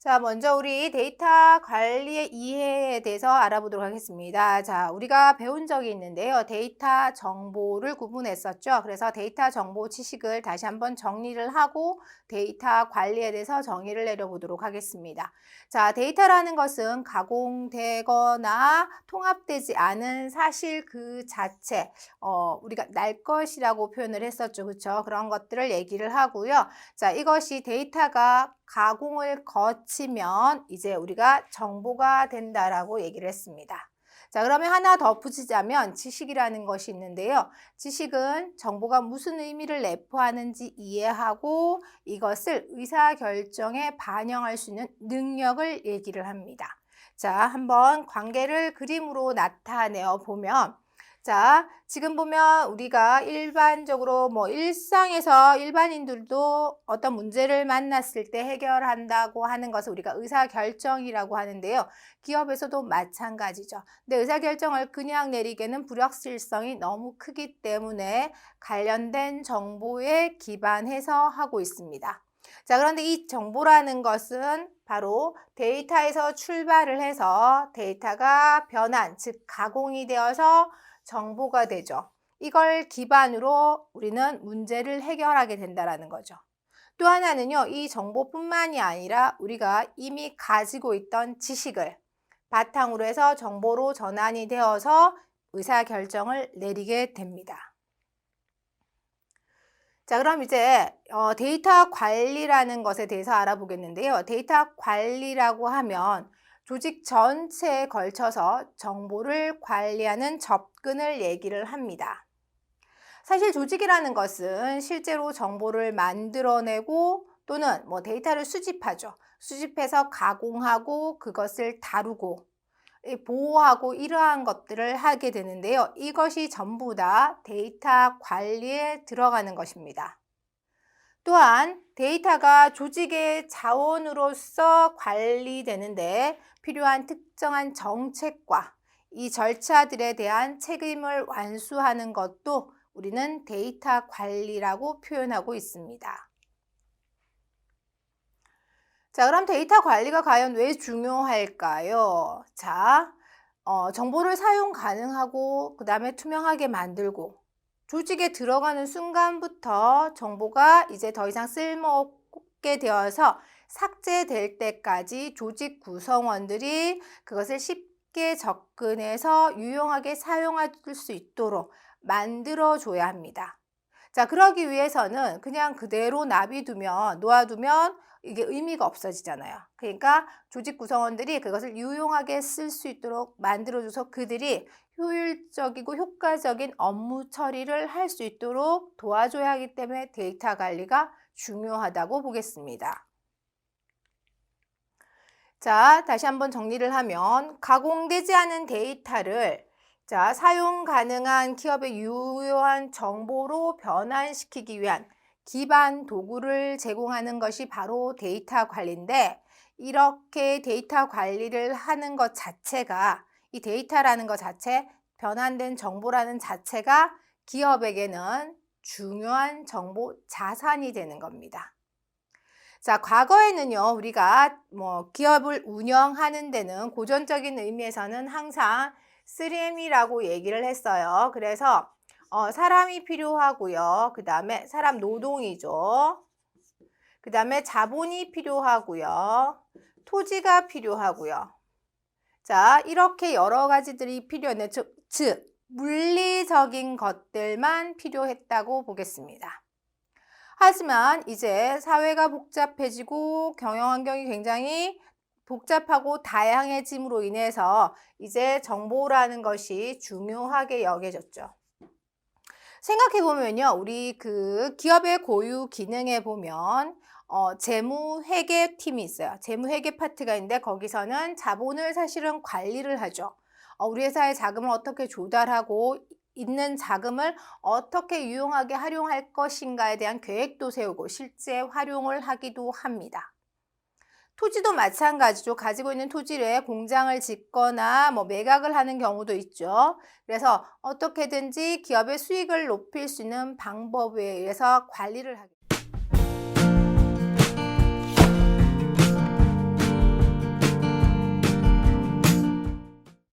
자, 먼저 우리 데이터 관리의 이해에 대해서 알아보도록 하겠습니다. 자, 우리가 배운 적이 있는데요. 데이터 정보를 구분했었죠. 그래서 데이터 정보 지식을 다시 한번 정리를 하고 데이터 관리에 대해서 정의를 내려보도록 하겠습니다. 자, 데이터라는 것은 가공되거나 통합되지 않은 사실 그 자체, 우리가 날 것이라고 표현을 했었죠. 그렇죠? 그런 것들을 얘기를 하고요. 자, 이것이 데이터가 가공을 거치면 이제 우리가 정보가 된다라고 얘기를 했습니다. 자, 그러면 하나 더 붙이자면 지식이라는 것이 있는데요. 지식은 정보가 무슨 의미를 내포하는지 이해하고 이것을 의사결정에 반영할 수 있는 능력을 얘기를 합니다. 자, 한번 관계를 그림으로 나타내어 보면 자, 지금 보면 우리가 일반적으로 일상에서 일반인들도 어떤 문제를 만났을 때 해결한다고 하는 것을 우리가 의사결정이라고 하는데요. 기업에서도 마찬가지죠. 근데 의사결정을 그냥 내리기에는 불확실성이 너무 크기 때문에 관련된 정보에 기반해서 하고 있습니다. 자, 그런데 이 정보라는 것은 바로 데이터에서 출발을 해서 데이터가 변환, 즉 가공이 되어서 정보가 되죠. 이걸 기반으로 우리는 문제를 해결하게 된다는 거죠. 또 하나는요, 이 정보뿐만이 아니라 우리가 이미 가지고 있던 지식을 바탕으로 해서 정보로 전환이 되어서 의사결정을 내리게 됩니다. 자, 그럼 이제 데이터 관리라는 것에 대해서 알아보겠는데요. 데이터 관리라고 하면 조직 전체에 걸쳐서 정보를 관리하는 접근을 얘기를 합니다. 사실 조직이라는 것은 실제로 정보를 만들어내고 또는 데이터를 수집하죠. 수집해서 가공하고 그것을 다루고 보호하고 이러한 것들을 하게 되는데요. 이것이 전부 다 데이터 관리에 들어가는 것입니다. 또한 데이터가 조직의 자원으로서 관리되는데 필요한 특정한 정책과 이 절차들에 대한 책임을 완수하는 것도 우리는 데이터 관리라고 표현하고 있습니다. 자, 그럼 데이터 관리가 과연 왜 중요할까요? 자, 정보를 사용 가능하고 그 다음에 투명하게 만들고 조직에 들어가는 순간부터 정보가 이제 더 이상 쓸모없게 되어서 삭제될 때까지 조직 구성원들이 그것을 쉽게 접근해서 유용하게 사용할 수 있도록 만들어줘야 합니다. 자, 그러기 위해서는 그냥 그대로 놓아두면 이게 의미가 없어지잖아요. 그러니까 조직 구성원들이 그것을 유용하게 쓸 수 있도록 만들어줘서 그들이 효율적이고 효과적인 업무 처리를 할 수 있도록 도와줘야 하기 때문에 데이터 관리가 중요하다고 보겠습니다. 자, 다시 한번 정리를 하면 가공되지 않은 데이터를 자, 사용 가능한 기업의 유효한 정보로 변환시키기 위한 기반 도구를 제공하는 것이 바로 데이터 관리인데 이렇게 데이터 관리를 하는 것 자체가 이 데이터라는 것 자체, 변환된 정보라는 자체가 기업에게는 중요한 정보 자산이 되는 겁니다. 자, 과거에는요, 우리가 기업을 운영하는 데는 고전적인 의미에서는 항상 3M이라고 얘기를 했어요. 그래서 사람이 필요하고요. 그 다음에 사람 노동이죠. 그 다음에 자본이 필요하고요. 토지가 필요하고요. 자, 이렇게 여러 가지들이 필요했네. 즉, 물리적인 것들만 필요했다고 보겠습니다. 하지만 이제 사회가 복잡해지고 경영 환경이 굉장히 복잡하고 다양해짐으로 인해서 이제 정보라는 것이 중요하게 여겨졌죠. 생각해보면요. 우리 그 기업의 고유 기능에 보면 재무회계팀이 있어요. 재무회계 파트가 있는데 거기서는 자본을 사실은 관리를 하죠. 우리 회사의 자금을 어떻게 조달하고 있는 자금을 어떻게 유용하게 활용할 것인가에 대한 계획도 세우고 실제 활용을 하기도 합니다. 토지도 마찬가지죠. 가지고 있는 토지에 공장을 짓거나 매각을 하는 경우도 있죠. 그래서 어떻게든지 기업의 수익을 높일 수 있는 방법에 의해서 관리를 하게